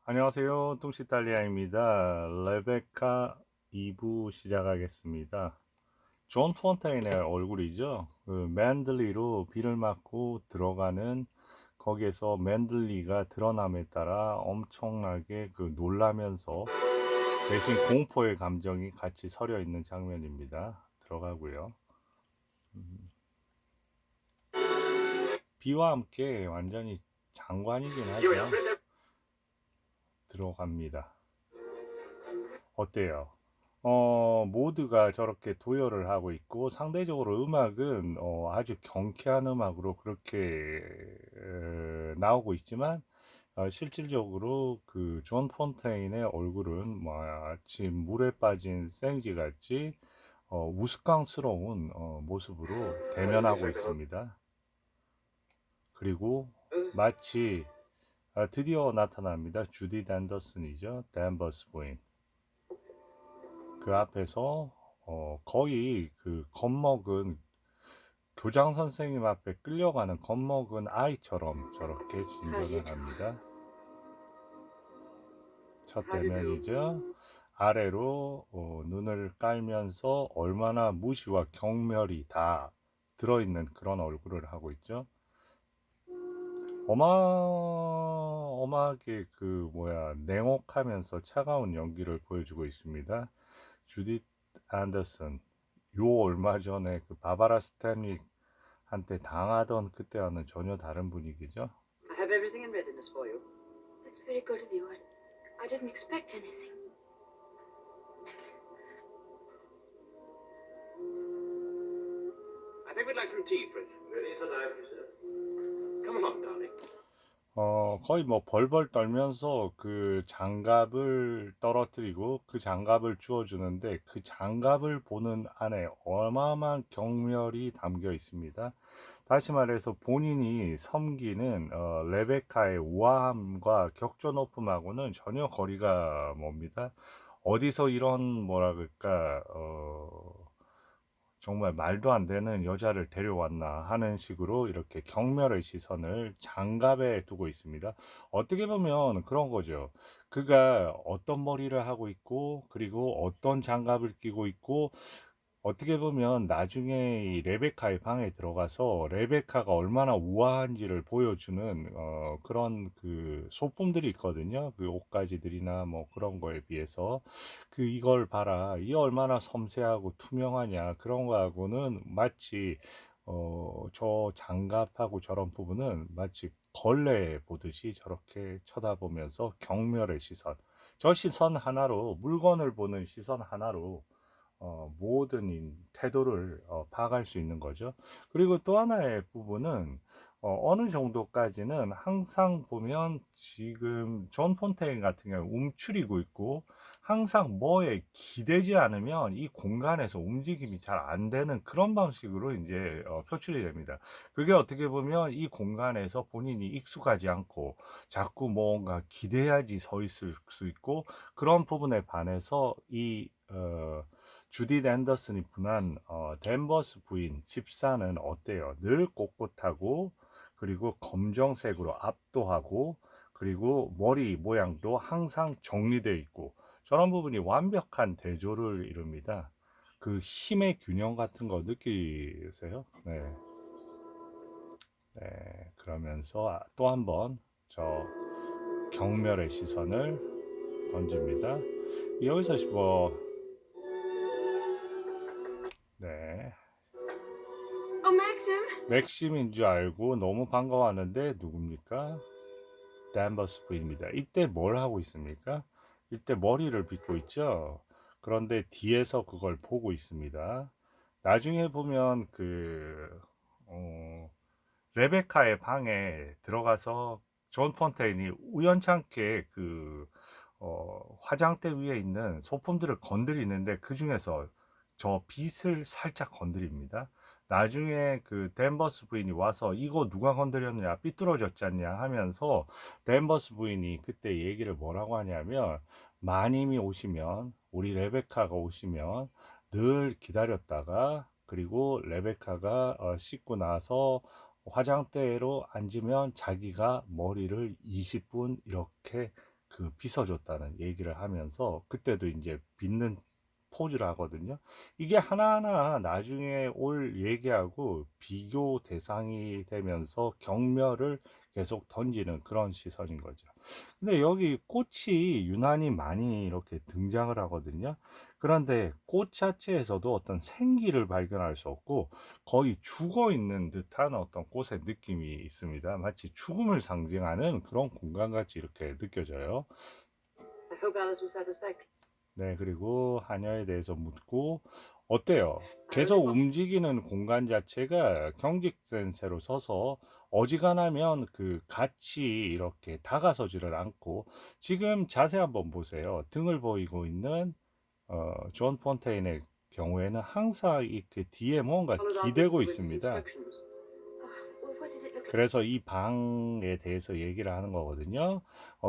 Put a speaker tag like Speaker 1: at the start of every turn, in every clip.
Speaker 1: 안녕하세요. 뚱시탈리아입니다. 레베카 2부 시작하겠습니다. 존 폰테인의 얼굴이죠. 그 맨들리로 비를 맞고 들어가는 거기에서 맨들리가 드러남에 따라 엄청나게 그 놀라면서 대신 공포의 감정이 같이 서려 있는 장면입니다. 들어가고요. 비와 함께 완전히 장관이긴 하죠. 들어갑니다. 어때요? 모두가 저렇게 도열을 하고 있고 상대적으로 음악은 아주 경쾌한 음악으로 그렇게 나오고 있지만 실질적으로 그 존 폰테인의 얼굴은 마치 물에 빠진 생쥐 같이 우스꽝스러운 모습으로 대면하고 있습니다. 그리고 마치 드디어 나타납니다. 주디 댄더슨이죠. 댄버스 부인. 그 앞에서 거의 그 겁먹은 교장 선생님 앞에 끌려가는 겁먹은 아이처럼 저렇게 진전을 합니다. 첫 대면이죠. 아래로 눈을 깔면서 얼마나 무시와 경멸이 다 들어있는 그런 얼굴을 하고 있죠. 어마어마하게 그 냉혹하면서 차가운 연기를 보여주고 있습니다. 주디 앤더슨, 요 얼마 전에 그 바바라 스탠릭한테 당하던 그때와는 전혀 다른 분위기죠.
Speaker 2: I have everything in readiness for you. That's very good of you. I didn't expect anything. I think we'd like some tea, Fritz. Ready tonight, sir. Come along, darling.
Speaker 1: 거의 뭐 벌벌 떨면서 그 장갑을 떨어뜨리고 그 장갑을 주워주는데 그 장갑을 보는 안에 어마어마한 경멸이 담겨 있습니다. 다시 말해서 본인이 섬기는 레베카의 우아함과 격조 높음하고는 전혀 거리가 멉니다. 어디서 이런 뭐라 그럴까 정말 말도 안 되는 여자를 데려왔나 하는 식으로 이렇게 경멸의 시선을 장갑에 두고 있습니다. 어떻게 보면 그런 거죠. 그가 어떤 머리를 하고 있고, 그리고 어떤 장갑을 끼고 있고, 어떻게 보면 나중에 이 레베카의 방에 들어가서 레베카가 얼마나 우아한지를 보여주는 그런 그 소품들이 있거든요. 그 옷가지들이나 뭐 그런 거에 비해서 그 이걸 봐라, 이 얼마나 섬세하고 투명하냐 그런 거하고는 마치 저 장갑하고 저런 부분은 마치 걸레 보듯이 저렇게 쳐다보면서 경멸의 시선, 저 시선 하나로 물건을 보는 시선 하나로 모든 태도를 파악할 수 있는 거죠. 그리고 또 하나의 부분은 어느 정도까지는 항상 보면 지금 존 폰테인 같은 경우 움츠리고 있고 항상 뭐에 기대지 않으면 이 공간에서 움직임이 잘 안 되는 그런 방식으로 이제 표출이 됩니다. 그게 어떻게 보면 이 공간에서 본인이 익숙하지 않고 자꾸 뭔가 기대야지 서 있을 수 있고 그런 부분에 반해서 이 주디 앤더슨이 분한 댄버스 부인 집사는 어때요? 늘 꼿꼿하고 그리고 검정색으로 압도하고 그리고 머리 모양도 항상 정리되어 있고 저런 부분이 완벽한 대조를 이룹니다. 그 힘의 균형 같은 거 느끼세요? 네. 네. 그러면서 또 한 번 저 경멸의 시선을 던집니다. 여기서 네.
Speaker 2: Oh, Maxim.
Speaker 1: 맥심인 줄 알고 너무 반가워하는데 누굽니까? 댄버스 부입니다. 이때 뭘 하고 있습니까? 이때 머리를 빗고 있죠. 그런데 뒤에서 그걸 보고 있습니다. 나중에 보면 어, 레베카의 방에 들어가서 존 폰테인이 우연찮게 화장대 위에 있는 소품들을 건드리는데 그 중에서 저 빛을 살짝 건드립니다. 나중에 그 댄버스 부인이 와서 이거 누가 건드렸냐 삐뚤어졌지 않냐 하면서 댄버스 부인이 그때 얘기를 뭐라고 하냐면 마님이 오시면 우리 레베카가 오시면 늘 기다렸다가 그리고 레베카가 씻고 나서 화장대로 앉으면 자기가 머리를 20분 이렇게 그 빗어줬다는 얘기를 하면서 그때도 이제 빗는 포즈를 하거든요. 이게 하나하나 나중에 올 얘기하고 비교 대상이 되면서 경멸을 계속 던지는 그런 시선인 거죠. 근데 여기 꽃이 유난히 많이 이렇게 등장을 하거든요. 그런데 꽃 자체에서도 어떤 생기를 발견할 수 없고 거의 죽어 있는 듯한 어떤 꽃의 느낌이 있습니다. 마치 죽음을 상징하는 그런 공간 같이 이렇게 느껴져요.
Speaker 2: I hope Alice was satisfactory.
Speaker 1: 네, 그리고 하녀에 대해서 묻고 어때요?
Speaker 2: I really
Speaker 1: 계속
Speaker 2: want.
Speaker 1: 움직이는 공간 자체가 경직sen세로 서서 어지간하면 그 같이 이렇게 다가서지를 않고 지금 자세 한번 보세요. 등을 보이고 있는 존 폰테인의 경우에는 항상 이렇게 뒤에 뭔가
Speaker 2: Followed on to
Speaker 1: 기대고
Speaker 2: the witness
Speaker 1: 있습니다.
Speaker 2: instructions. Well, what did it look like?
Speaker 1: 그래서 이 방에 대해서 얘기를 하는 거거든요.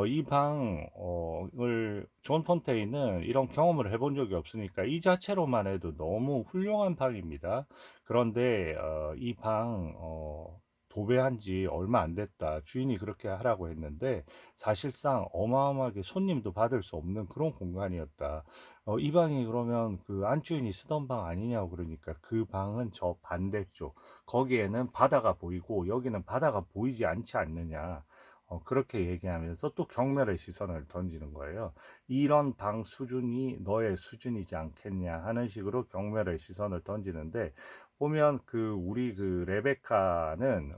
Speaker 1: 이 방을 존 폰테인은 이런 경험을 해본 적이 없으니까 이 자체로만 해도 너무 훌륭한 방입니다. 그런데 이 방 도배한 지 얼마 안 됐다. 주인이 그렇게 하라고 했는데 사실상 어마어마하게 손님도 받을 수 없는 그런 공간이었다. 이 방이 그러면 그 안주인이 쓰던 방 아니냐고 그러니까 그 방은 저 반대쪽 거기에는 바다가 보이고 여기는 바다가 보이지 않지 않느냐. 그렇게 얘기하면서 또 경멸의 시선을 던지는 거예요. 이런 방 수준이 너의 수준이지 않겠냐 하는 식으로 경멸의 시선을 던지는데 보면 그 우리 그 레베카는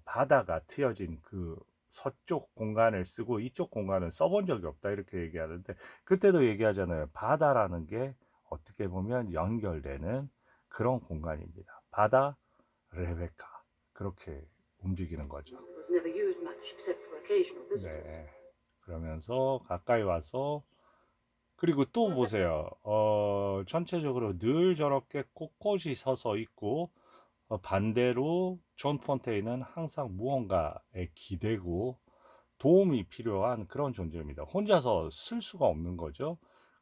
Speaker 1: 바다가 트여진 그 서쪽 공간을 쓰고 이쪽 공간은 써본 적이 없다 이렇게 얘기하는데 그때도 얘기하잖아요. 바다라는 게 어떻게 보면 연결되는 그런 공간입니다. 바다, 레베카 그렇게 움직이는 거죠.
Speaker 2: It was never used much except for occasional visitors.
Speaker 1: 네. 그러면서 가까이 와서 그리고 또 보세요. 전체적으로 늘 저렇게 꼿꼿이 서서 있고 반대로 존 폰테인은 항상 무언가에 기대고 도움이 필요한 그런 존재입니다. 혼자서 쓸 수가 없는 거죠.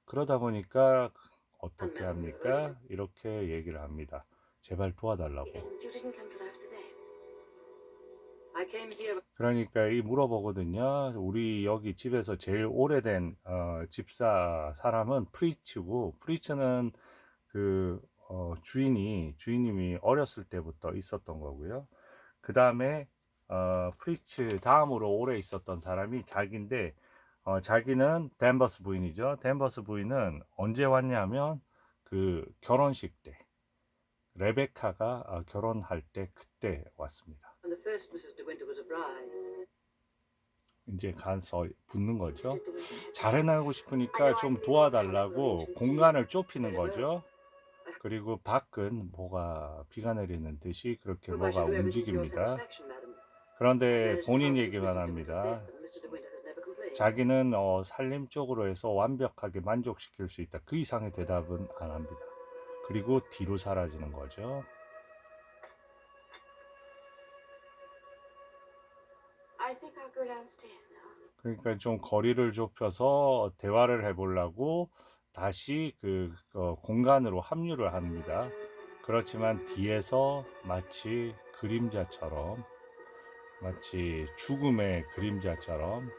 Speaker 1: 그러다 보니까 어떻게 합니까? 이렇게 얘기를 합니다. 제발 도와달라고.
Speaker 2: You didn't come till after that. I came here.
Speaker 1: 그러니까 이 물어보거든요. 우리 여기 집에서 제일 오래된 집사 사람은 프리츠고 프리츠는 그 주인님이 어렸을 때부터 있었던 거고요. 그 다음에 프리츠 다음으로 오래 있었던 사람이 자기인데 자기는 댄버스 부인이죠. 댄버스 부인은 언제 왔냐면 그 결혼식 때 레베카가 결혼할 때 그때 왔습니다.
Speaker 2: When the first Mrs. De Winter was a bride.
Speaker 1: 이제 가서 붙는 거죠.
Speaker 2: Mrs. De Winter.
Speaker 1: 잘해나가고 싶으니까 좀 도와달라고 공간을 좁히는 거죠. 그리고 밖은 뭐가 비가 내리는 듯이 그렇게
Speaker 2: Hope I
Speaker 1: 뭐가
Speaker 2: shall do everything to your
Speaker 1: 움직입니다.
Speaker 2: satisfaction, madam.
Speaker 1: 그런데
Speaker 2: Managed the
Speaker 1: 본인
Speaker 2: house since
Speaker 1: 얘기만
Speaker 2: Mrs. De Winter
Speaker 1: 합니다.
Speaker 2: left, and Mr. De Winter has never complained.
Speaker 1: 자기는 살림 쪽으로 해서 완벽하게 만족시킬 수 있다. 그 이상의 대답은 안 합니다. 그리고 뒤로 사라지는 거죠.
Speaker 2: I think I'll go downstairs now.
Speaker 1: 그러니까 좀 거리를 좁혀서 대화를 해보려고 다시 그 공간으로 합류를 합니다. 그렇지만 뒤에서 마치 그림자처럼 마치 죽음의 그림자처럼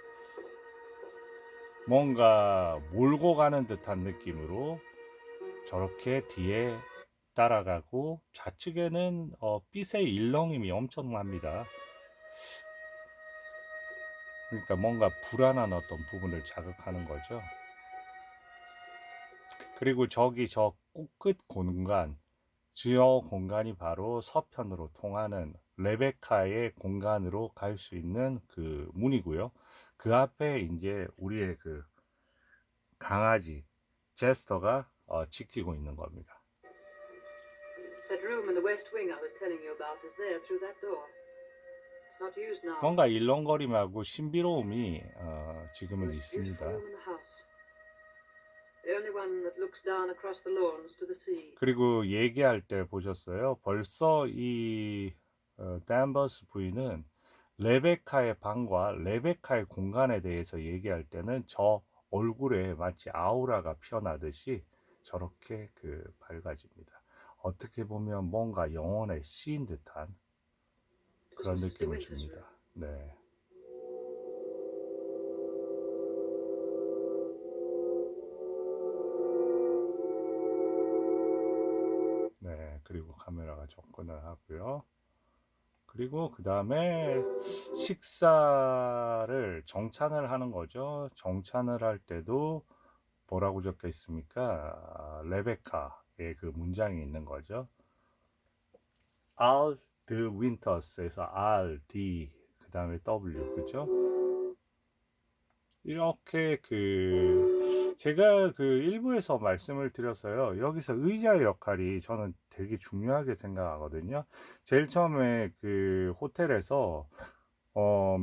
Speaker 1: 뭔가 몰고 가는 듯한 느낌으로 저렇게 뒤에 따라가고 좌측에는 빛의 일렁임이 엄청납니다. 그러니까 뭔가 불안한 어떤 부분을 자극하는 거죠. 그리고 저기 저 끝 공간, 저 공간이 바로 서편으로 통하는 레베카의 공간으로 갈 수 있는 그 문이고요. 그 앞에 이제 우리의 그 강아지 제스터가 지키고 있는 겁니다.
Speaker 2: That room in the west wing I was telling you about is there through that door. It's not used now.
Speaker 1: 뭔가 일렁거림하고 신비로움이 지금은
Speaker 2: Most beautiful
Speaker 1: 있습니다.
Speaker 2: room in the house. The only one that looks down across the lawns to the sea.
Speaker 1: 그리고 얘기할 때 보셨어요? 벌써 이 댄버스 부인은 레베카의 방과 레베카의 공간에 대해서 얘기할 때는 저 얼굴에 마치 아우라가 피어나듯이 저렇게 그 밝아집니다. 어떻게 보면 뭔가 영혼에 씌인 듯한 그런 느낌을 줍니다. 네. 그리고 카메라가 접근을 하고요. 그리고 그 다음에 식사를 정찬을 하는 거죠. 정찬을 할 때도 뭐라고 적혀 있습니까? 레베카의 그 문장이 있는 거죠. All the winters에서 R, D, 그 다음에 W, 그죠? 이렇게 제가 그 일부에서 말씀을 드렸어요. 여기서 의자의 역할이 저는 되게 중요하게 생각하거든요. 제일 처음에 그 호텔에서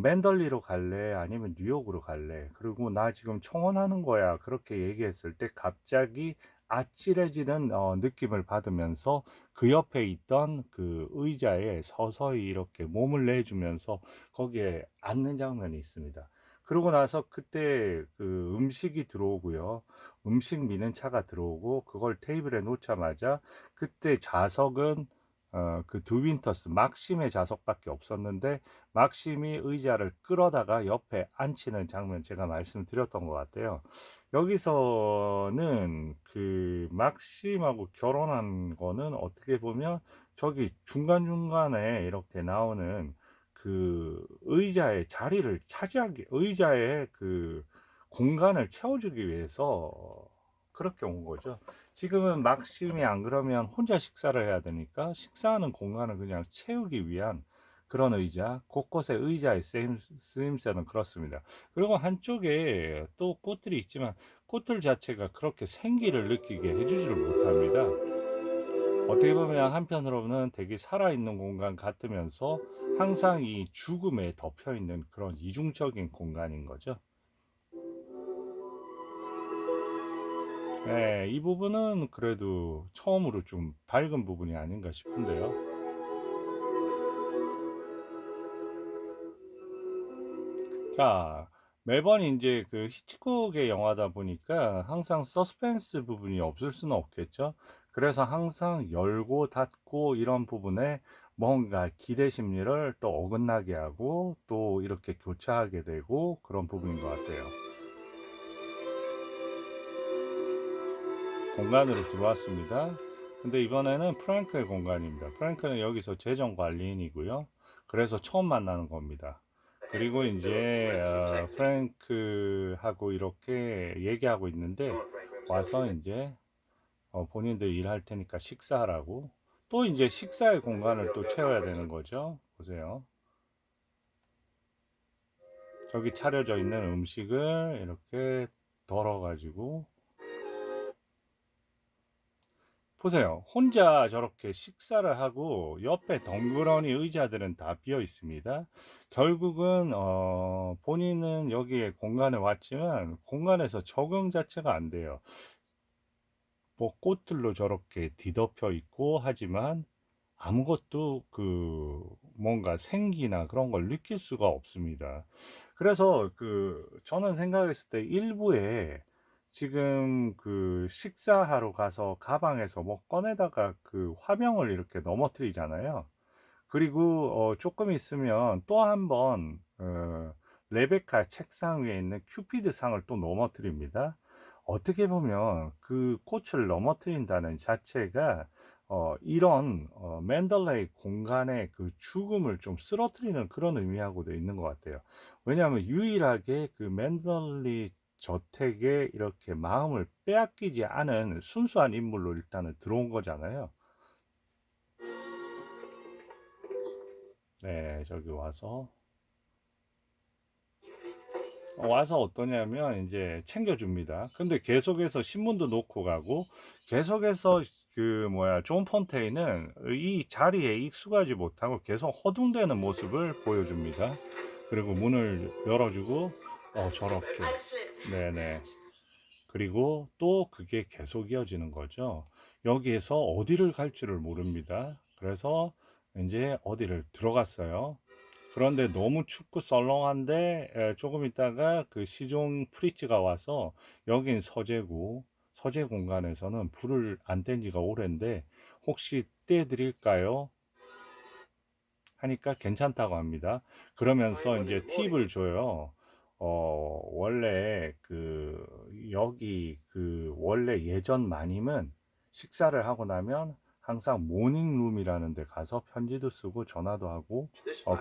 Speaker 1: 맨덜리로 갈래? 아니면 뉴욕으로 갈래? 그리고 나 지금 청혼하는 거야. 그렇게 얘기했을 때 갑자기 아찔해지는 느낌을 받으면서 그 옆에 있던 그 의자에 서서히 이렇게 몸을 내주면서 거기에 앉는 장면이 있습니다. 그러고 나서 그때 그 음식이 들어오고요. 음식 미는 차가 들어오고 그걸 테이블에 놓자마자 그때 좌석은 그 두 윈터스 막심의 좌석밖에 없었는데 막심이 의자를 끌어다가 옆에 앉히는 장면 제가 말씀드렸던 것 같아요. 여기서는 그 막심하고 결혼한 거는 어떻게 보면 저기 중간중간에 이렇게 나오는 그 의자의 자리를 차지하기, 의자의 그 공간을 채워주기 위해서 그렇게 온 거죠. 지금은 막심이 안 그러면 혼자 식사를 해야 되니까 식사하는 공간을 그냥 채우기 위한 그런 의자, 곳곳에 의자의 쓰임새는 그렇습니다. 그리고 한쪽에 또 꽃들이 있지만 꽃들 자체가 그렇게 생기를 느끼게 해주지를 못합니다. 어떻게 보면 한편으로는 되게 살아있는 공간 같으면서 항상 이 죽음에 덮여 있는 그런 이중적인 공간인 거죠. 네, 이 부분은 그래도 처음으로 좀 밝은 부분이 아닌가 싶은데요. 자, 매번 이제 그 히치콕의 영화다 보니까 항상 서스펜스 부분이 없을 수는 없겠죠. 그래서 항상 열고 닫고 이런 부분에 뭔가 기대 심리를 또 어긋나게 하고 또 이렇게 교차하게 되고 그런 부분인 것 같아요. 공간으로 들어왔습니다. 근데 이번에는 프랭크의 공간입니다. 프랭크는 여기서 재정 관리인이고요. 그래서 처음 만나는 겁니다. 그리고 이제 프랭크하고 이렇게 얘기하고 있는데 와서 이제 본인들 일할 테니까 식사하라고 또 이제 식사의 공간을 또 채워야 되는 거죠. 보세요. 저기 차려져 있는 음식을 이렇게 덜어가지고 보세요. 혼자 저렇게 식사를 하고 옆에 덩그러니 의자들은 다 비어 있습니다. 결국은 본인은 여기에 공간에 왔지만 공간에서 적응 자체가 안 돼요. 뭐 꽃들로 저렇게 뒤덮여 있고 하지만 아무것도 뭔가 생기나 그런 걸 느낄 수가 없습니다. 그래서 저는 생각했을 때 일부에 지금 식사하러 가서 가방에서 뭐 꺼내다가 그 화병을 이렇게 넘어뜨리잖아요. 그리고 조금 있으면 또 한 번 레베카 책상 위에 있는 큐피드 상을 또 넘어뜨립니다. 어떻게 보면 그 꽃을 넘어뜨린다는 자체가 이런 맨덜레이 공간의 그 죽음을 좀 쓰러뜨리는 그런 의미하고도 있는 것 같아요. 왜냐하면 유일하게 그 맨덜리 저택에 이렇게 마음을 빼앗기지 않은 순수한 인물로 일단은 들어온 거잖아요. 네, 저기 와서 어떠냐면 이제 챙겨줍니다. 근데 계속해서 신문도 놓고 가고 계속해서 존 폰테인은 이 자리에 익숙하지 못하고 계속 허둥대는 모습을 보여줍니다. 그리고 문을 열어주고 저렇게 네네. 그리고 또 그게 계속 이어지는 거죠. 여기에서 어디를 갈지를 모릅니다. 그래서 이제 어디를 들어갔어요. 그런데 너무 춥고 썰렁한데 조금 있다가 그 시종 프리츠가 와서 여긴 서재고 서재 공간에서는 불을 안 뗀 지가 오랜데 혹시 떼드릴까요? 하니까 괜찮다고 합니다. 그러면서 이제 팁을 줘요. 원래 여기 원래 예전 마님은 식사를 하고 나면 항상 모닝룸이라는 데 가서 편지도 쓰고 전화도 하고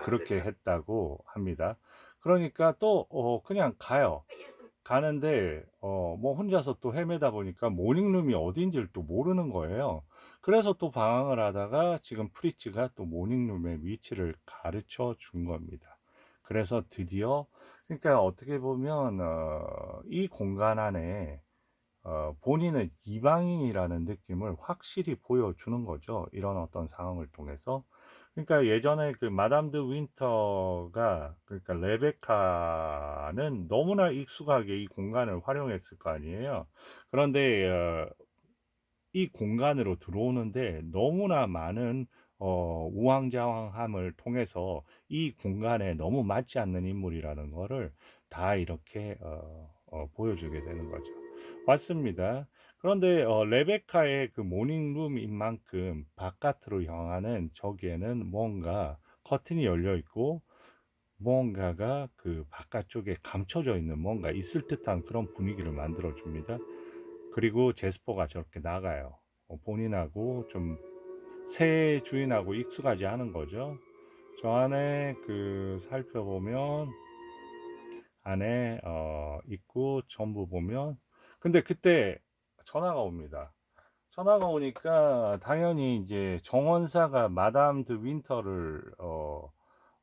Speaker 1: 그렇게 했다고 합니다. 그러니까 또 그냥 가요. 가는데 뭐 혼자서 또 헤매다 보니까 모닝룸이 어딘지를 또 모르는 거예요. 그래서 또 방황을 하다가 지금 프리츠가 또 모닝룸의 위치를 가르쳐 준 겁니다. 그래서 드디어, 그러니까 어떻게 보면 이 공간 안에 본인은 이방인이라는 느낌을 확실히 보여주는 거죠. 이런 어떤 상황을 통해서. 그러니까 예전에 그 마담 드 윈터가, 그러니까 레베카는 너무나 익숙하게 이 공간을 활용했을 거 아니에요. 그런데 이 공간으로 들어오는데 너무나 많은 우왕좌왕함을 통해서 이 공간에 너무 맞지 않는 인물이라는 거를 다 이렇게 보여주게 되는 거죠. 맞습니다. 그런데 레베카의 그 모닝룸인 만큼 바깥으로 향하는 저기에는 뭔가 커튼이 열려 있고 뭔가가 그 바깥쪽에 감춰져 있는 뭔가 있을 듯한 그런 분위기를 만들어 줍니다. 그리고 제스퍼가 저렇게 나가요. 본인하고 좀 새 주인하고 익숙하지 않은 거죠. 저 안에 그 살펴보면 안에 있고 전부 보면, 근데 그때 전화가 옵니다. 전화가 오니까 당연히 이제 정원사가 마담 드 윈터를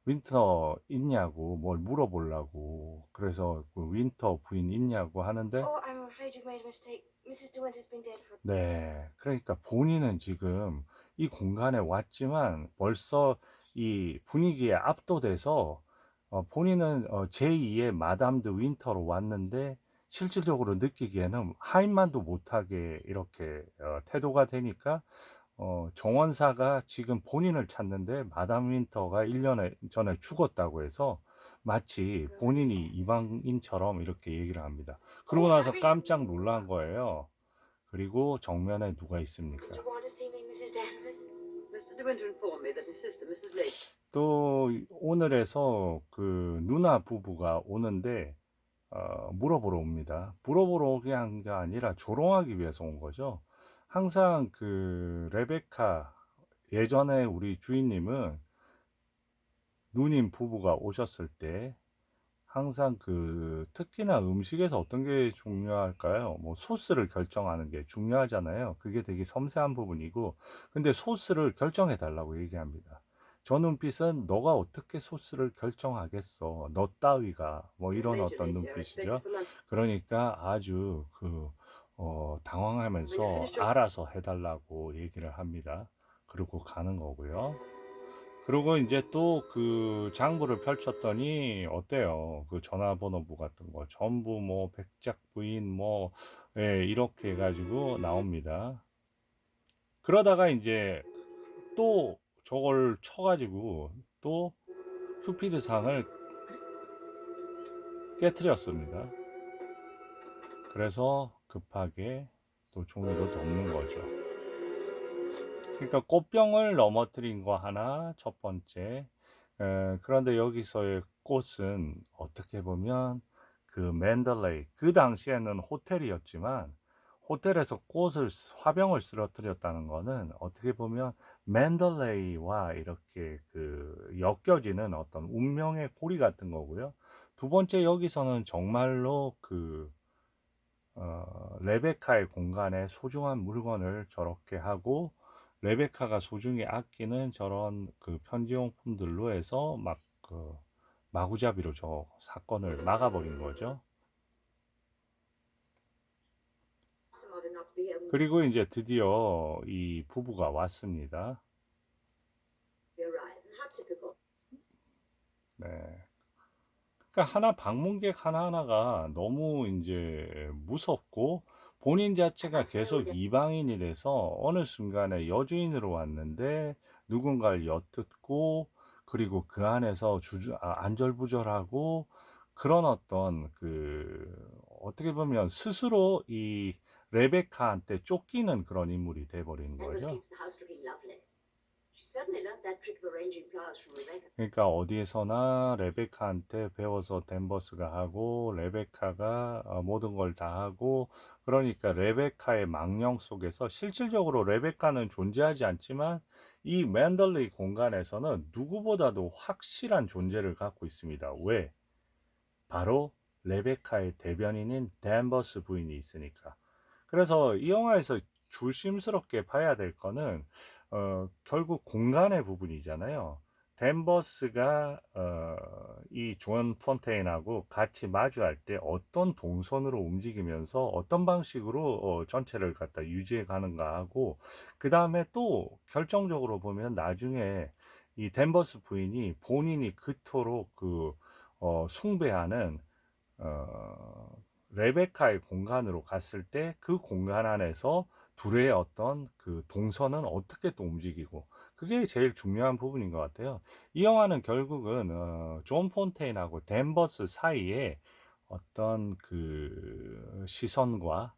Speaker 1: 윈터 있냐고 뭘 물어보려고, 그래서 그 윈터 부인 있냐고 하는데
Speaker 3: Oh, I'm afraid you've made a mistake. Mrs. DeWitt has been dead for.
Speaker 1: 네, 그러니까 본인은 지금 이 공간에 왔지만 벌써 이 분위기에 압도돼서 본인은 제2의 마담 드 윈터로 왔는데 실질적으로 느끼기에는 하인만도 못하게 이렇게 태도가 되니까 정원사가 지금 본인을 찾는데 마담 윈터가 1년 전에 죽었다고 해서 마치 본인이 이방인처럼 이렇게 얘기를 합니다. 그러고 나서 깜짝 놀란 거예요. 그리고 정면에 누가 있습니까?
Speaker 3: Did you want to see me, Mrs. Danvers?
Speaker 2: Mr. De Winter informed me that his sister, Mrs. Lake.
Speaker 1: 또 오늘에서 그 누나 부부가 오는데 물어보러 옵니다. 물어보러 오게 한 게 아니라 조롱하기 위해서 온 거죠. 항상 그 레베카, 예전에 우리 주인님은 누님 부부가 오셨을 때 항상 그 특히나 음식에서 어떤 게 중요할까요? 뭐 소스를 결정하는 게 중요하잖아요. 그게 되게 섬세한 부분이고, 근데 소스를 결정해 달라고 얘기합니다. 저 눈빛은 너가 어떻게 소스를 결정하겠어? 너 따위가 뭐 이런
Speaker 2: Major
Speaker 1: 어떤
Speaker 2: Lacey, I expect you
Speaker 1: 눈빛이죠.
Speaker 2: for lunch.
Speaker 1: 그러니까 아주 그 당황하면서 알아서 해달라고 얘기를 합니다. 그리고 가는 거고요. 그리고 이제 또 그 장부를 펼쳤더니 어때요? 그 전화번호부 같은 거 전부 뭐 백작 부인 뭐 예, 이렇게 해가지고 나옵니다. 그러다가 이제 또 저걸 쳐가지고 또 큐피드 상을 깨뜨렸습니다. 그래서 급하게 또 종이로 덮는 거죠. 그러니까 꽃병을 넘어뜨린 거 하나, 첫 번째. 그런데 여기서의 꽃은 어떻게 보면 그 맨들레이, 그 당시에는 호텔이었지만 호텔에서 화병을 쓰러뜨렸다는 거는 어떻게 보면 맨들레이와 이렇게 그 엮여지는 어떤 운명의 고리 같은 거고요. 두 번째, 여기서는 정말로 그 레베카의 공간에 소중한 물건을 저렇게 하고 레베카가 소중히 아끼는 저런 그 편지용품들로 해서 막 그 마구잡이로 저 사건을 막아버린 거죠.
Speaker 3: Somebody not to be able to
Speaker 1: 그리고 이제 드디어 이 부부가 왔습니다.
Speaker 3: arrive. How typical.
Speaker 1: 네. 그러니까 방문객 하나하나가 너무 이제 무섭고 본인 자체가 계속 이방인이 돼서 어느 순간에 여주인으로 왔는데 누군가를 엿듣고 그리고 그 안에서 안절부절하고 그런 어떤 그 어떻게 보면 스스로 이 레베카한테 쫓기는 그런 인물이 돼버린
Speaker 3: Danvers
Speaker 1: 거죠.
Speaker 3: keeps the house looking lovely. She's certainly learnt that trick of arranging flowers from Rebecca.
Speaker 1: 그러니까 어디에서나 레베카한테 배워서 댄버스가 하고 레베카가 모든 걸 다 하고 그러니까 레베카의 망령 속에서 실질적으로 레베카는 존재하지 않지만 이 맨덜리 공간에서는 누구보다도 확실한 존재를 갖고 있습니다. 왜? 바로 레베카의 대변인인 댄버스 부인이 있으니까. 그래서 이 영화에서 조심스럽게 봐야 될 거는 결국 공간의 부분이잖아요. 댄버스가 이 존 폰테인하고 같이 마주할 때 어떤 동선으로 움직이면서 어떤 방식으로 전체를 갖다 유지해 가는가 하고 그 다음에 또 결정적으로 보면 나중에 이 댄버스 부인이 본인이 그토록 숭배하는 레베카의 공간으로 갔을 때 그 공간 안에서 둘의 어떤 그 동선은 어떻게 또 움직이고 그게 제일 중요한 부분인 것 같아요. 이 영화는 결국은 존 폰테인하고 댄버스 사이에 어떤 그 시선과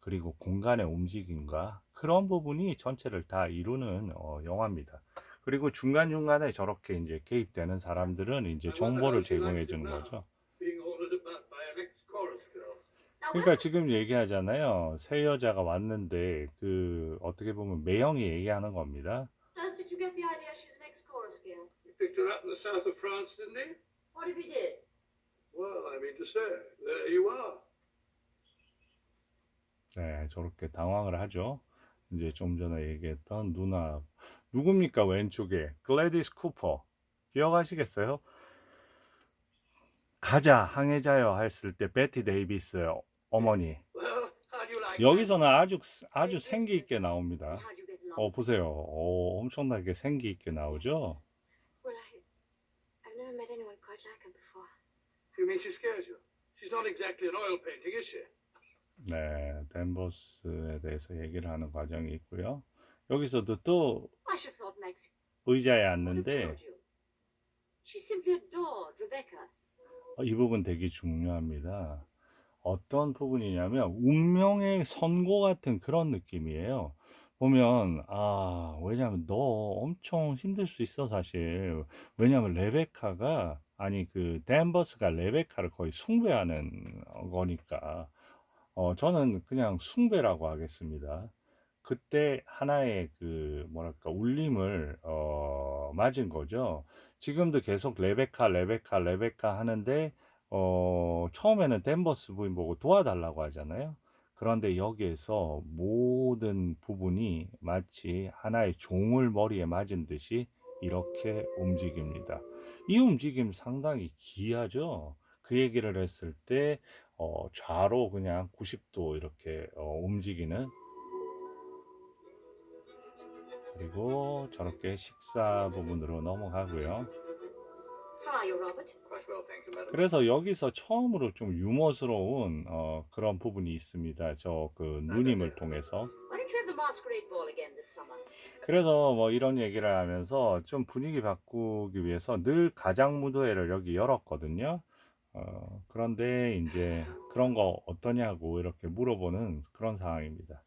Speaker 1: 그리고 공간의 움직임과 그런 부분이 전체를 다 이루는 영화입니다. 그리고 중간중간에 저렇게 이제 개입되는 사람들은 이제 정보를 제공해 주는 거죠.
Speaker 4: Being ordered about by an ex-chorus girl.
Speaker 1: 그러니까 지금 얘기하잖아요. 새 여자가 왔는데 그 어떻게 보면 매형이 얘기하는 겁니다.
Speaker 3: How did you get the idea she's an ex-chorus girl?
Speaker 4: He picked her up in the south of France, didn't he?
Speaker 3: What if he did?
Speaker 4: Well, I mean to say, there you are.
Speaker 1: 네, 저렇게 당황을 하죠. 이제 좀 전에 얘기했던 누나 누굽니까 왼쪽에 글래디스 쿠퍼 기억하시겠어요? 가자 항해자여 했을 때 베티 데이비스 어머니
Speaker 4: Well, how do you like
Speaker 1: 여기서는 아주 생기 있게 나옵니다.
Speaker 3: How'd you get along?
Speaker 1: 보세요. 엄청나게 생기 있게 나오죠.
Speaker 3: Well, I've never met anyone quite like her before.
Speaker 4: You mean she scares you? She's not exactly an oil painting, is she?
Speaker 1: 네, 댄버스에 대해서 얘기를 하는 과정이 있고요. 여기서도 또
Speaker 3: I should have thought Max
Speaker 1: 의자에
Speaker 3: would have
Speaker 1: 앉는데
Speaker 3: told you. She simply adored Rebecca.
Speaker 1: 이 부분 되게 중요합니다. 어떤 부분이냐면 운명의 선고 같은 그런 느낌이에요. 보면 왜냐면 너 엄청 힘들 수 있어 사실. 왜냐면 레베카가 아니 그 댄버스가 레베카를 거의 숭배하는 거니까. 저는 그냥 숭배라고 하겠습니다. 그때 하나의 그 뭐랄까 울림을 맞은 거죠. 지금도 계속 레베카 레베카 레베카 하는데 처음에는 댄버스 부인 보고 도와달라고 하잖아요. 그런데 여기에서 모든 부분이 마치 하나의 종을 머리에 맞은 듯이 이렇게 움직입니다. 이 움직임 상당히 기이하죠. 그 얘기를 했을 때 좌로 그냥 90도 이렇게 움직이는 그리고 저렇게 식사 부분으로 넘어가고요.
Speaker 3: How are you, Robert?
Speaker 4: Quite well, thank you, madam.
Speaker 1: 그래서 여기서 처음으로 좀 유머스러운 그런 부분이 있습니다. 저 그 누님을 통해서.
Speaker 3: Why don't you have the masquerade ball again this summer?
Speaker 1: 그래서 뭐 이런 얘기를 하면서 좀 분위기 바꾸기 위해서 늘 가장 무도회를 여기 열었거든요. 그런데 이제 그런 거 어떠냐고 이렇게 물어보는 그런 상황입니다.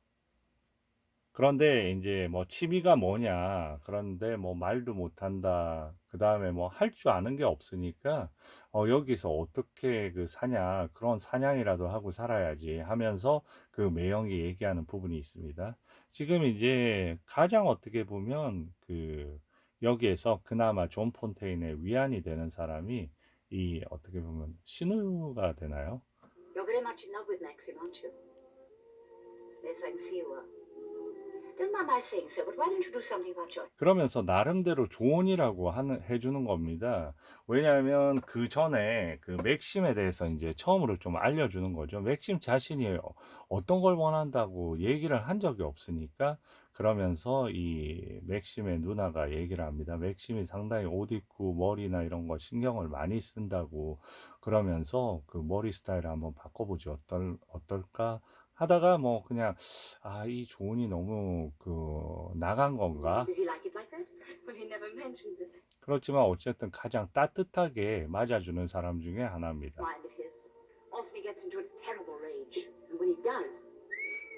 Speaker 1: 그런데 이제 뭐 취미가 뭐냐, 그런데 뭐 말도 못한다, 그 다음에 뭐 할 줄 아는 게 없으니까, 여기서 어떻게 그 사냐, 그런 사냥이라도 하고 살아야지 하면서 그 매형이 얘기하는 부분이 있습니다. 지금 이제 가장 어떻게 보면 그 여기에서 그나마 존 폰테인의 위안이 되는 사람이 이 어떻게 보면 신우가 되나요?
Speaker 3: You're very much in love with Maxim, aren't you? Yes, I can see you are. Don't mind my saying so, but why don't you do something about your...
Speaker 1: 그러면서 나름대로 조언이라고 해주는 겁니다. 왜냐하면 그 전에 그 맥심에 대해서 이제 처음으로 좀 알려주는 거죠. 맥심 자신이 어떤 걸 원한다고 얘기를 한 적이 없으니까 그러면서 이 맥심의 누나가 얘기를 합니다. 맥심이 상당히 옷 입고 머리나 이런 거 신경을 많이 쓴다고 그러면서 그 머리 스타일을 한번 바꿔보지 어떨까? 하다가 뭐 그냥 이 조언이 너무 나간 건가?
Speaker 3: Does he like it like that? Well, he never mentioned it.
Speaker 1: 그렇지만 어쨌든 가장 따뜻하게 맞아주는 사람 중에 하나입니다.
Speaker 3: Mind of his. Often he gets into a terrible rage. And when he does,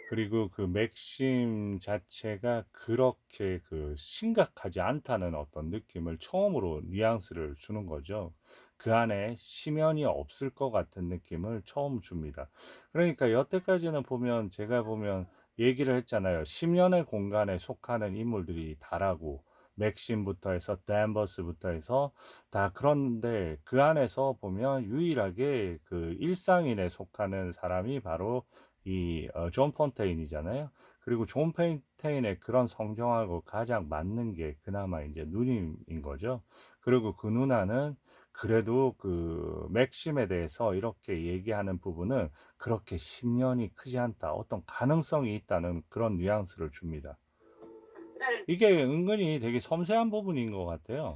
Speaker 1: 그리고 그 맥심 자체가 그렇게 그 심각하지 않다는 어떤 느낌을 처음으로 뉘앙스를 주는 거죠. 그 안에 심연이 없을 것 같은 느낌을 처음 줍니다. 그러니까 여태까지는 보면 제가 보면 얘기를 했잖아요. 심연의 공간에 속하는 인물들이 다라고 맥심부터 해서 댄버스부터 해서 다 그런데 그 안에서 보면 유일하게 그 일상인에 속하는 사람이 바로 존 폰테인이잖아요. 그리고 존 폰테인의 그런 성정하고 가장 맞는 게 그나마 이제 누님인 거죠. 그리고 그 누나는 그래도 그 맥심에 대해서 이렇게 얘기하는 부분은 그렇게 심연이 크지 않다. 어떤 가능성이 있다는 그런 뉘앙스를 줍니다.
Speaker 3: But I don't.
Speaker 1: 이게 은근히 되게 섬세한 부분인 것 같아요.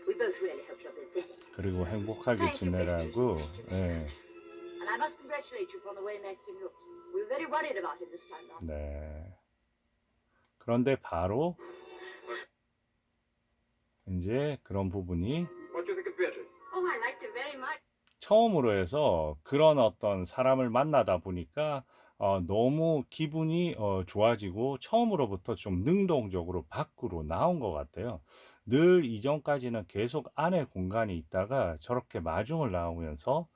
Speaker 3: We both really hope you're pathetic.
Speaker 1: 그리고 행복하게
Speaker 3: Thank you, Mistress.
Speaker 1: 지내라고, 예,
Speaker 3: And I must congratulate you upon the way Maxim looks. We were very worried about him this time round.
Speaker 1: 네. 그런데 바로 이제 그런 부분이
Speaker 4: What do you think of Beatrice?
Speaker 3: Oh, I liked her very much.
Speaker 1: 처음으로 해서 그런 어떤 사람을 만나다 보니까 너무 기분이 좋아지고 처음으로부터 좀 능동적으로 밖으로 나온 것 같아요. 늘 이전까지는 계속 안에 공간이 있다가 저렇게 마중을 나오면서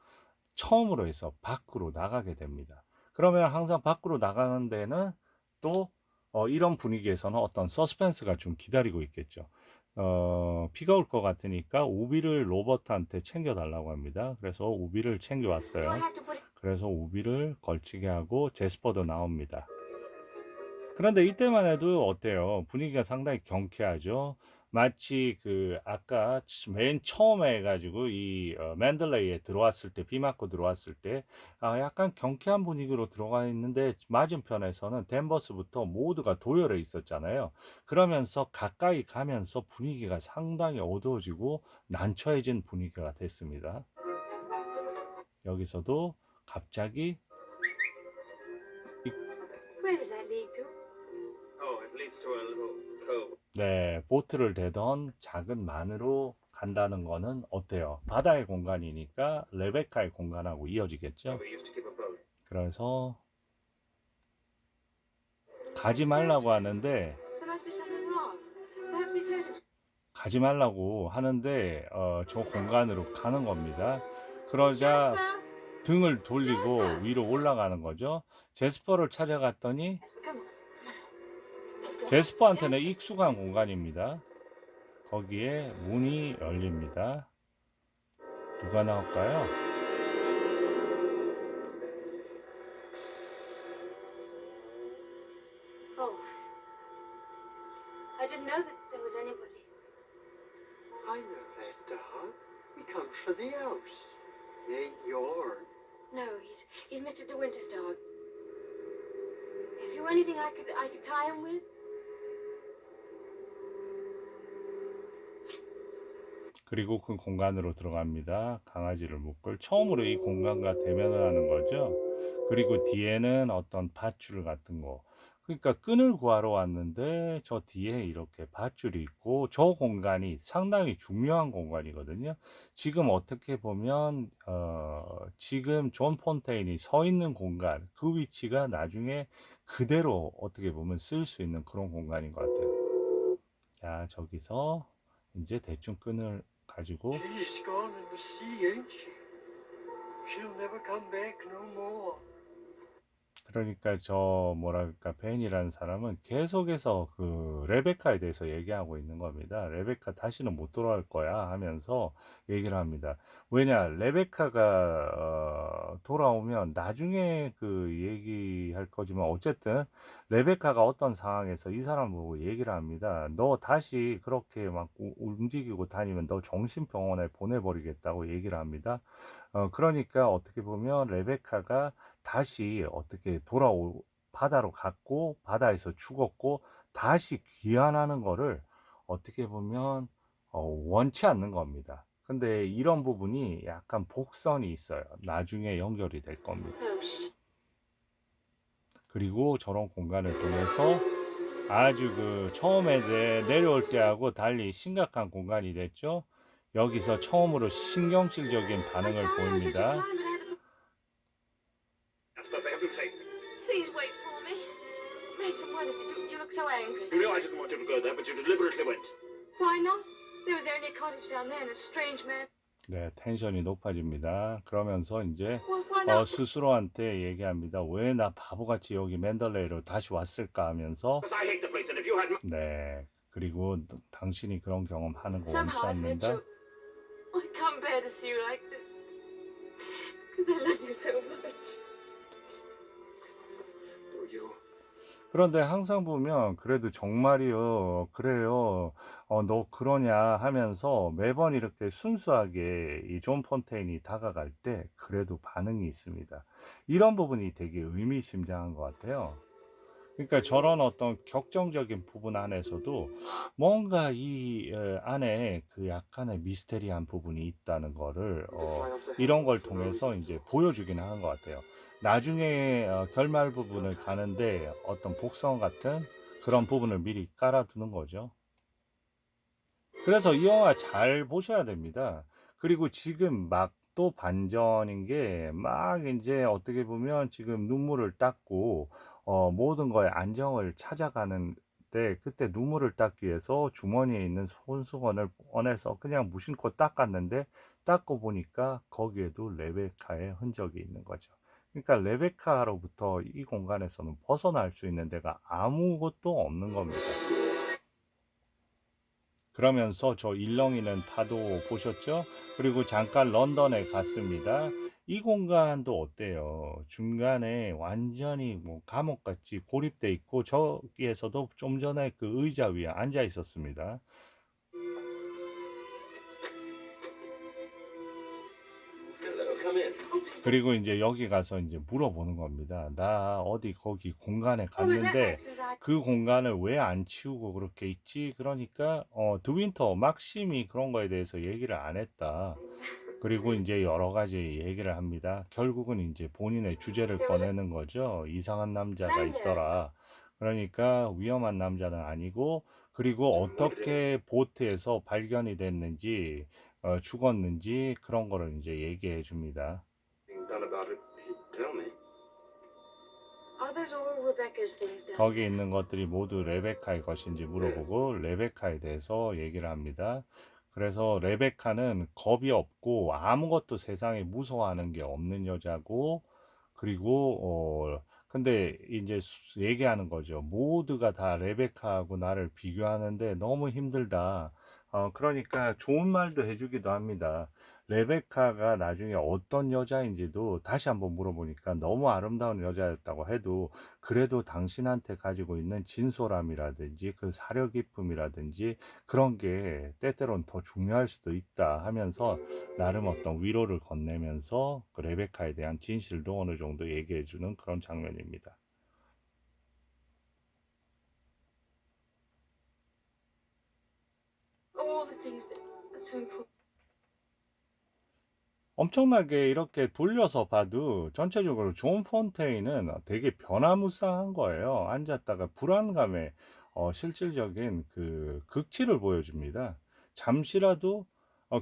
Speaker 1: 처음으로 해서 밖으로 나가게 됩니다. 그러면 항상 밖으로 나가는 데는 또 이런 분위기에서는 어떤 서스펜스가 좀 기다리고 있겠죠. 비가 올 것 같으니까 우비를 로버트한테 챙겨달라고 합니다. 그래서 우비를
Speaker 3: Do I
Speaker 1: 챙겨왔어요.
Speaker 3: have to put it?
Speaker 1: 그래서 우비를 걸치게 하고 제스퍼도 나옵니다. 그런데 이때만 해도 어때요? 분위기가 상당히 경쾌하죠. 마치 그 아까 맨 처음에 해가지고 이 맨들레이에 들어왔을 때, 비 맞고 들어왔을 때 약간 경쾌한 분위기로 들어가 있는데 맞은편에서는 댄버스부터 모두가 도열해 있었잖아요. 그러면서 가까이 가면서 분위기가 상당히 어두워지고 난처해진 분위기가 됐습니다. 여기서도 갑자기
Speaker 3: Where does that lead to?
Speaker 4: Oh, it leads to a little cove.
Speaker 1: 네, 보트를 대던 작은 만으로 간다는 거는 어때요? 바다의 공간이니까 레베카의 공간하고 이어지겠죠?
Speaker 4: We used to keep a boat.
Speaker 1: 그래서 가지 말라고 하는데
Speaker 3: There must be something wrong. Perhaps he's hurt himself.
Speaker 1: 가지 말라고 하는데 저 공간으로 가는 겁니다. 그러자
Speaker 3: Jasper!
Speaker 1: 등을 돌리고 위로 올라가는 거죠. 제스퍼를 찾아갔더니
Speaker 3: Jasper, come on. Let's go.
Speaker 1: 제스퍼한테는 익숙한 공간입니다. 거기에 문이 열립니다. 누가 나올까요?
Speaker 3: Oh. I didn't know that there was anybody.
Speaker 5: I know that dog. He comes for the house. He ain't yours.
Speaker 3: No, he's Mr. De Winter's dog. Have you anything I could tie him with?
Speaker 1: 그리고 그 공간으로 들어갑니다. 강아지를 묶을 처음으로 이 공간과 대면을 하는 거죠. 그리고 뒤에는 어떤 밧줄 같은 거. 그러니까 끈을 구하러 왔는데 저 뒤에 이렇게 밧줄이 있고 저 공간이 상당히 중요한 공간이거든요. 지금 어떻게 보면 지금 존 폰테인이 서 있는 공간 그 위치가 나중에 그대로 어떻게 보면 쓸 수 있는 그런 공간인 것 같아요. 자, 저기서 이제 대충 끈을 가지고
Speaker 5: She's gone in the sea, ain't she? She'll never come back no more.
Speaker 1: 그러니까 저 뭐랄까 벤이라는 사람은 계속해서 그 레베카에 대해서 얘기하고 있는 겁니다. 레베카 다시는 못 돌아올 거야 하면서 얘기를 합니다. 왜냐 레베카가 돌아오면 나중에 그 얘기할 거지만 어쨌든 레베카가 어떤 상황에서 이 사람 보고 얘기를 합니다. 너 다시 그렇게 막 움직이고 다니면 너 정신병원에 보내버리겠다고 얘기를 합니다. 그러니까 어떻게 보면 레베카가 다시 어떻게 바다로 갔고 바다에서 죽었고 다시 귀환하는 거를 어떻게 보면 원치 않는 겁니다. 근데 이런 부분이 약간 복선이 있어요. 나중에 연결이 될 겁니다.
Speaker 3: Oh, shh.
Speaker 1: 그리고 저런 공간을 통해서 아주 그 처음에 내려올 때하고 달리 심각한 공간이 됐죠. 여기서 처음으로 신경질적인
Speaker 3: I'm
Speaker 1: 반응을
Speaker 3: sorry I was such a
Speaker 1: 보입니다.
Speaker 3: climb, but I had to.
Speaker 4: Jasper, for heaven's sake.
Speaker 3: Please wait for me. Maxim, what is it? You look so angry.
Speaker 4: You know I didn't want you to go there, but you deliberately went.
Speaker 3: Why not? There was only a cottage down there and a strange man.
Speaker 1: 네, 텐션이 높아집니다. 그러면서 이제
Speaker 3: Well, why not?
Speaker 1: 스스로한테 얘기합니다. 왜 나 바보같이 여기 맨덜레이로 다시 왔을까 하면서
Speaker 4: Because I hate the place, and if you had...
Speaker 1: 네, 그리고 당신이 그런 경험하는 거 원치
Speaker 3: Somehow I've met
Speaker 1: 않는다.
Speaker 3: you. I can't bear to see you like this. Because I love you so much.
Speaker 5: Do you?
Speaker 1: 그런데 항상 보면 그래도 정말이요, 그래요, 너 그러냐 하면서 매번 이렇게 순수하게 이 존 폰테인이 다가갈 때 그래도 반응이 있습니다. 이런 부분이 되게 의미심장한 것 같아요. 그러니까 저런 어떤 격정적인 부분 안에서도 뭔가 이 안에 그 약간의 미스테리한 부분이 있다는 거를 이런 걸 통해서 이제 보여주긴 하는 것 같아요. 나중에 결말 부분을 가는데 어떤 복선 같은 그런 부분을 미리 깔아두는 거죠. 그래서 이 영화 잘 보셔야 됩니다. 그리고 지금 막 또 반전인 게 막 이제 어떻게 보면 지금 눈물을 닦고 모든 거에 안정을 찾아가는데 그때 눈물을 닦기 위해서 주머니에 있는 손수건을 꺼내서 그냥 무심코 닦았는데 닦고 보니까 거기에도 레베카의 흔적이 있는 거죠. 그러니까 레베카로부터 이 공간에서는 벗어날 수 있는 데가 아무것도 없는 겁니다. 그러면서 저 일렁이는 파도 보셨죠? 그리고 잠깐 런던에 갔습니다. 이 공간도 어때요? 중간에 완전히 뭐 감옥같이 고립돼 있고 저기에서도 좀 전에 그 의자 위에 앉아 있었습니다.
Speaker 4: Hello, come in.
Speaker 1: 그리고 이제 여기 가서 이제 물어보는 겁니다. 나 어디 거기 공간에
Speaker 3: Oh, is that
Speaker 1: 갔는데
Speaker 3: Maxim's idea?
Speaker 1: 그 공간을 왜 안 치우고 그렇게 있지? 그러니까 드윈터 막심이 그런 거에 대해서 얘기를 안 했다. 그리고 이제 여러 가지 얘기를 합니다. 결국은 이제 본인의 주제를 꺼내는 거죠. 이상한 남자가 있더라. 그러니까 위험한 남자는 아니고, 그리고 어떻게 보트에서 발견이 됐는지, 죽었는지 그런 거를 이제 얘기해 줍니다.
Speaker 4: Being done about it, tell me.
Speaker 3: Are those all Rebecca's things down
Speaker 1: 거기 있는 것들이 모두 레베카의 것인지 물어보고 레베카에 대해서 얘기를 합니다. 그래서 레베카는 겁이 없고 아무것도 세상에 무서워하는 게 없는 여자고, 그리고 근데 이제 얘기하는 거죠. 모두가 다 레베카하고 나를 비교하는데 너무 힘들다. 그러니까 좋은 말도 해주기도 합니다. 레베카가 나중에 어떤 여자인지도 다시 한번 물어보니까 너무 아름다운 여자였다고 해도 그래도 당신한테 가지고 있는 진솔함이라든지 그 사려 깊음이라든지 그런 게 때때로는 더 중요할 수도 있다 하면서 나름 어떤 위로를 건네면서 그 레베카에 대한 진실도 어느 정도 얘기해주는 그런 장면입니다.
Speaker 3: all the things that are so important?
Speaker 1: 엄청나게 이렇게 돌려서 봐도 전체적으로 존 폰테인은 되게 변화무쌍한 거예요. 앉았다가 불안감에 실질적인 그 극치를 보여줍니다. 잠시라도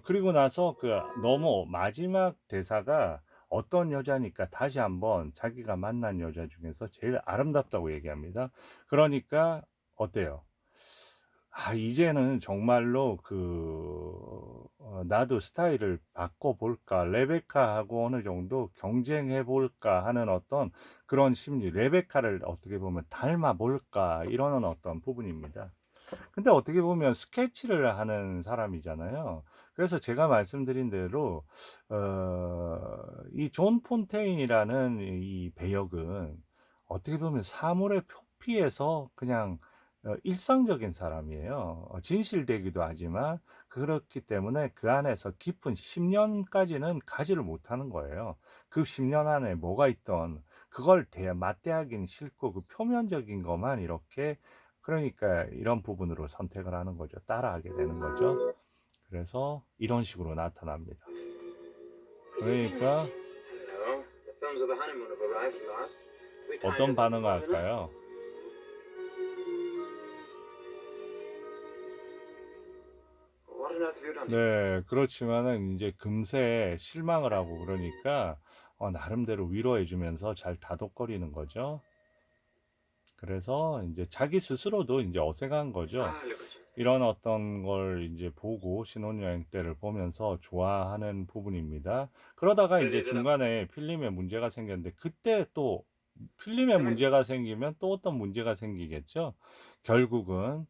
Speaker 1: 그리고 나서 그 너무 마지막 대사가 어떤 여자니까 다시 한번 자기가 만난 여자 중에서 제일 아름답다고 얘기합니다. 그러니까 어때요? 이제는 정말로 나도 스타일을 바꿔볼까, 레베카하고 어느 정도 경쟁해볼까 하는 어떤 그런 심리, 레베카를 어떻게 보면 닮아볼까, 이러는 어떤 부분입니다. 근데 어떻게 보면 스케치를 하는 사람이잖아요. 그래서 제가 말씀드린 대로, 이 존 폰테인이라는 이 배역은 어떻게 보면 사물의 표피에서 그냥 일상적인 사람이에요. 진실되기도 하지만 그렇기 때문에 그 안에서 깊은 10년까지는 가지를 못하는 거예요. 그 10년 안에 뭐가 있던 그걸 맞대하기는 싫고 그 표면적인 것만 이렇게 그러니까 이런 부분으로 선택을 하는 거죠. 따라하게 되는 거죠. 그래서 이런 식으로 나타납니다. 그러니까
Speaker 4: Hello. The films of the honeymoon have arrived at last. We tied
Speaker 1: 어떤
Speaker 4: us up
Speaker 1: 반응을
Speaker 4: long enough.
Speaker 1: 할까요?
Speaker 4: What on earth have you done?
Speaker 1: 네, 그렇지만은 이제 금세 실망을 하고 그러니까 나름대로 위로해 주면서 잘 다독거리는 거죠. 그래서 이제 자기 스스로도 이제 어색한 거죠.
Speaker 4: Vale, pues.
Speaker 1: 이런 어떤 걸 이제 보고 신혼여행 때를 보면서 좋아하는 부분입니다. 그러다가 이제 중간에 필름에 문제가 생겼는데 그때 또 필름에 문제가 생기면 또 어떤 문제가 생기겠죠. 결국은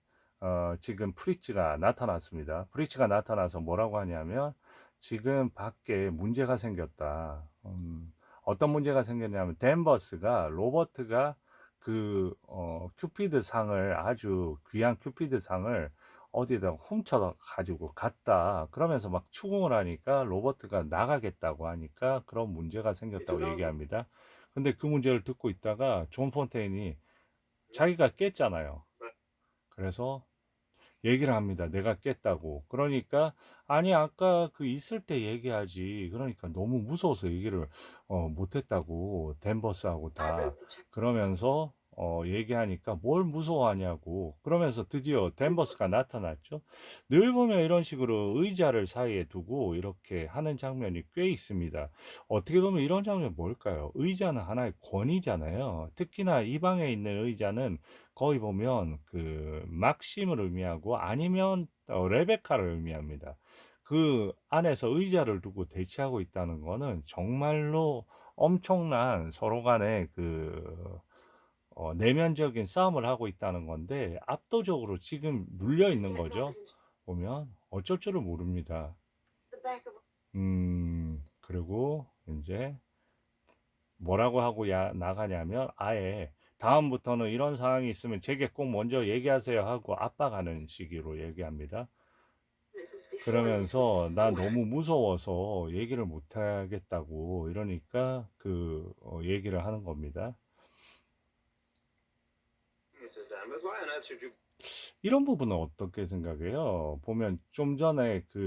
Speaker 1: 지금 프리츠가 나타났습니다. 프리츠가 나타나서 뭐라고 하냐면 지금 밖에 문제가 생겼다. 어떤 문제가 생겼냐면 댄버스가 로버트가 그 큐피드 상을 아주 귀한 큐피드 상을 어디에다 훔쳐 가지고 갔다. 그러면서 막 추궁을 하니까 로버트가 나가겠다고 하니까 그런 문제가 생겼다고 얘기합니다. 근데 그 문제를 듣고 있다가 존 폰테인이 자기가 깼잖아요. 그래서 얘기를 합니다. 내가 깼다고. 그러니까 아니 아까 그 있을 때 얘기하지. 그러니까 너무 무서워서 얘기를 못했다고 댄버스하고
Speaker 3: I
Speaker 1: 다
Speaker 3: wrote the check.
Speaker 1: 그러면서 얘기하니까 뭘 무서워하냐고. 그러면서 드디어 댄버스가 나타났죠. 늘 보면 이런 식으로 의자를 사이에 두고 이렇게 하는 장면이 꽤 있습니다. 어떻게 보면 이런 장면 뭘까요? 의자는 하나의 권위잖아요. 특히나 이 방에 있는 의자는 거기 보면 그 막심을 의미하고 아니면 레베카를 의미합니다. 그 안에서 의자를 두고 대치하고 있다는 거는 정말로 엄청난 서로 간의 그 내면적인 싸움을 하고 있다는 건데 압도적으로 지금 눌려 있는
Speaker 3: Can't drop
Speaker 1: 거죠.
Speaker 3: it into
Speaker 1: 보면 어쩔 줄을 모릅니다.
Speaker 3: the back of
Speaker 1: 그리고 이제 뭐라고 하고 나가냐면 아예 다음부터는 이런 상황이 있으면 제게 꼭 먼저 얘기하세요 하고 압박하는 시기로 얘기합니다.
Speaker 3: this was before
Speaker 1: 그러면서 나 너무 무서워서 얘기를 못 하겠다고 이러니까 그 얘기를 하는 겁니다.
Speaker 4: Mrs. Danvers, why on earth should you
Speaker 1: 이런 부분은 어떻게 생각해요? 보면 좀 전에 그